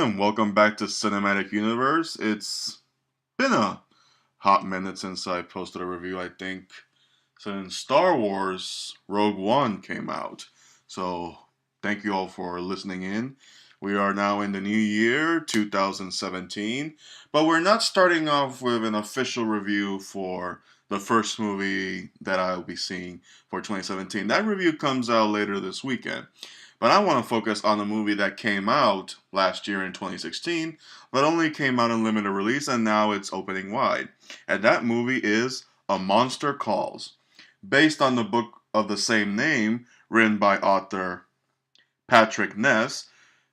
and welcome back to Cinematic Universe. It's been a hot minute since I posted a review, I think, since Star Wars Rogue One came out. So, thank you all for listening in. We are now in the new year, 2017, but we're not starting off with an official review for the first movie that I'll be seeing for 2017. That review comes out later this weekend. But I want to focus on a movie that came out last year in 2016, but only came out in limited release and now it's opening wide. And that movie is A Monster Calls, based on the book of the same name written by author Patrick Ness.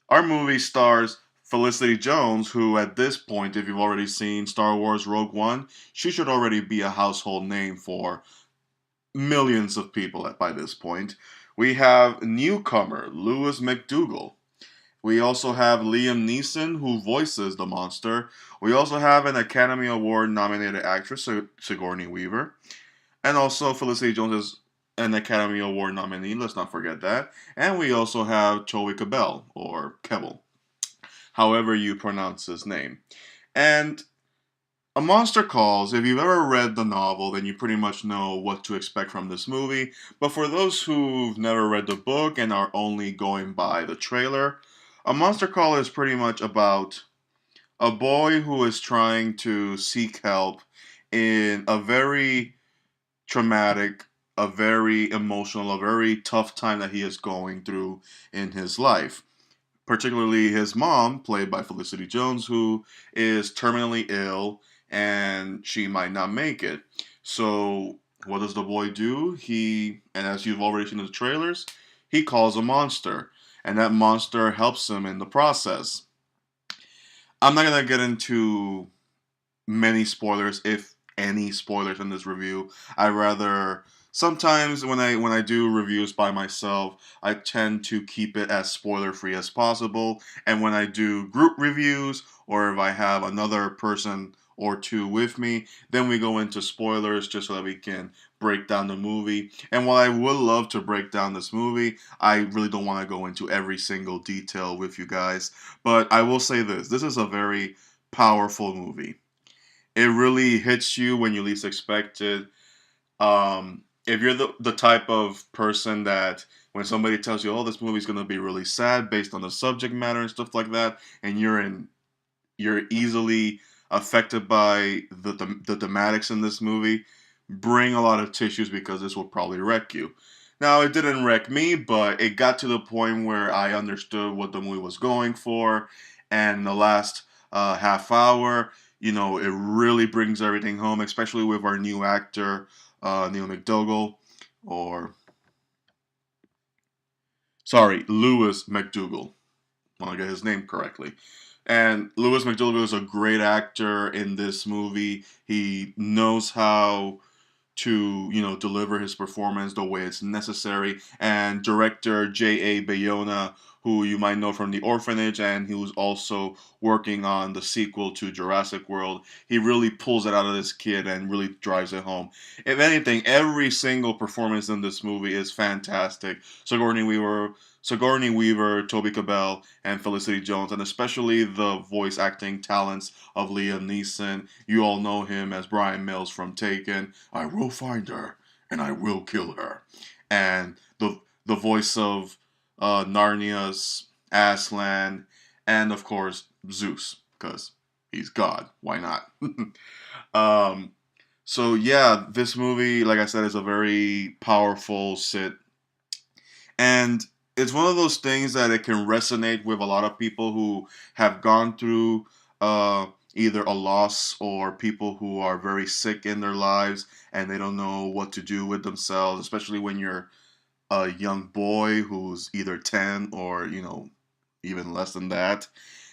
Our movie stars Felicity Jones, who at this point, if you've already seen Star Wars Rogue One, she should already be a household name for millions of people by this point. We have newcomer Lewis MacDougal. We also have Liam Neeson, who voices the monster. We also have an Academy Award nominated actress, Sigourney Weaver. And also Felicity Jones is an Academy Award nominee, let's not forget that. And we also have Toby Cabell, or Kebbell, however you pronounce his name. And A Monster Calls, if you've ever read the novel, then you pretty much know what to expect from this movie. But for those who've never read the book and are only going by the trailer, A Monster Call is pretty much about a boy who is trying to seek help in a very traumatic, a very emotional, a very tough time that he is going through in his life. Particularly his mom, played by Felicity Jones, who is terminally ill and she might not make it. So, what does the boy do? And as you've already seen in the trailers, he calls a monster, and that monster helps him in the process. I'm not gonna get into many spoilers, if any spoilers in this review. I rather sometimes when I do reviews by myself, I tend to keep it as spoiler free as possible. And when I do group reviews, or if I have another person or two with me, then we go into spoilers just so that we can break down the movie. And while I would love to break down this movie, I really don't want to go into every single detail with you guys. But I will say this is a very powerful movie. It really hits you when you least expect it. If you're the type of person that when somebody tells you, "Oh, this movie's gonna be really sad" based on the subject matter and stuff like that, and you're easily affected by the thematics in this movie, bring a lot of tissues because this will probably wreck you. Now, it didn't wreck me, but it got to the point where I understood what the movie was going for, and the last half hour, it really brings everything home, especially with our new actor, Neil MacDougall, or sorry, Lewis MacDougal. I want to get his name correctly. And Lewis MacDougal is a great actor in this movie. He knows how to, deliver his performance the way it's necessary. And director J.A. Bayona, who you might know from The Orphanage, and he was also working on the sequel to Jurassic World, he really pulls it out of this kid and really drives it home. If anything, every single performance in this movie is fantastic. Sigourney Weaver, Toby Cabell, and Felicity Jones, and especially the voice acting talents of Liam Neeson. You all know him as Brian Mills from Taken. I will find her, and I will kill her. And the voice of Narnia's Aslan, and of course Zeus, because he's God. Why not? um, so yeah, this movie, like I said, is a very powerful sit, and it's one of those things that it can resonate with a lot of people who have gone through either a loss or people who are very sick in their lives and they don't know what to do with themselves, especially when you're a young boy who's either 10 or, even less than that.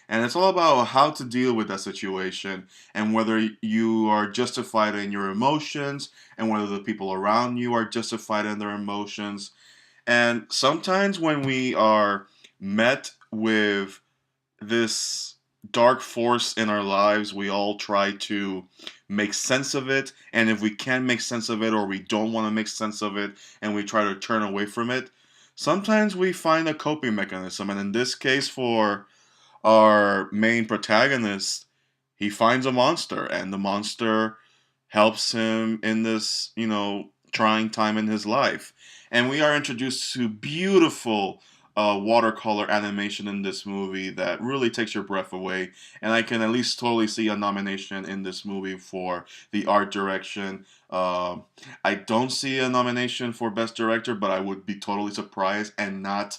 And it's all about how to deal with that situation and whether you are justified in your emotions and whether the people around you are justified in their emotions. And sometimes when we are met with this dark force in our lives, we all try to make sense of it. And if we can't make sense of it or we don't want to make sense of it and we try to turn away from it, sometimes we find a coping mechanism. And in this case, for our main protagonist, he finds a monster, and the monster helps him in this, trying time in his life. And we are introduced to beautiful watercolor animation in this movie that really takes your breath away. And I can at least totally see a nomination in this movie for the art direction. I don't see a nomination for Best Director, but I would be totally surprised and not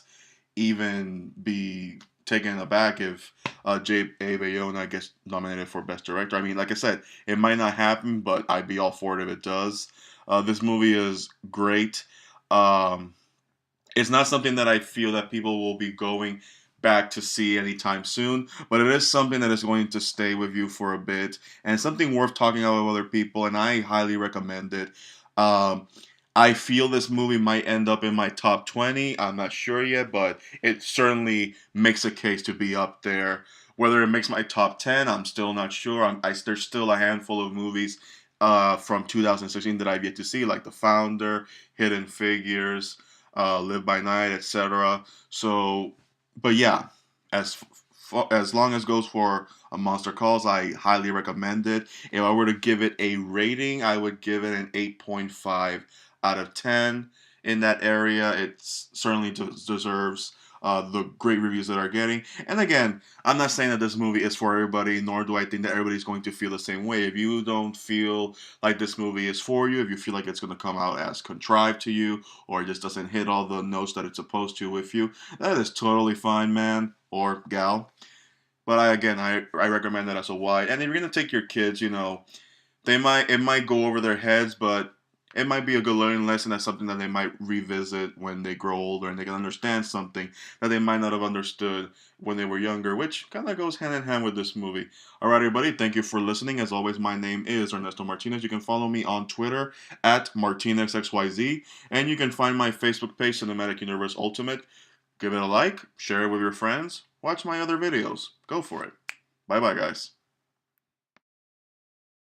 even be taken aback if Bayona gets nominated for Best Director. I mean, like I said, it might not happen, but I'd be all for it if it does. This movie is great. Um, it's not something that I feel that people will be going back to see anytime soon, but it is something that is going to stay with you for a bit, and something worth talking about with other people, and I highly recommend it. Um, I feel this movie might end up in my top 20. I'm not sure yet, but it certainly makes a case to be up there. Whether it makes my top 10, I'm still not sure. There's still a handful of movies from 2016 that I've yet to see, like The Founder, Hidden Figures, Live by Night, etc. So, but yeah, as as long as goes for A Monster Calls, I highly recommend it. If I were to give it a rating, I would give it an 8.5 out of 10 in that area. It certainly deserves the great reviews that are getting. And again, I'm not saying that this movie is for everybody, nor do I think that everybody's going to feel the same way. If you don't feel like this movie is for you, if you feel like it's going to come out as contrived to you, or it just doesn't hit all the notes that it's supposed to with you, that is totally fine, man or gal. But I recommend that as a wide. And if you're gonna take your kids, it might go over their heads, but it might be a good learning lesson. That's something that they might revisit when they grow older, and they can understand something that they might not have understood when they were younger, which kind of goes hand in hand with this movie. All right, everybody, thank you for listening. As always, my name is Ernesto Martinez. You can follow me on Twitter at MartinezXYZ, and you can find my Facebook page, Cinematic Universe Ultimate. Give it a like, share it with your friends, watch my other videos. Go for it. Bye bye, guys.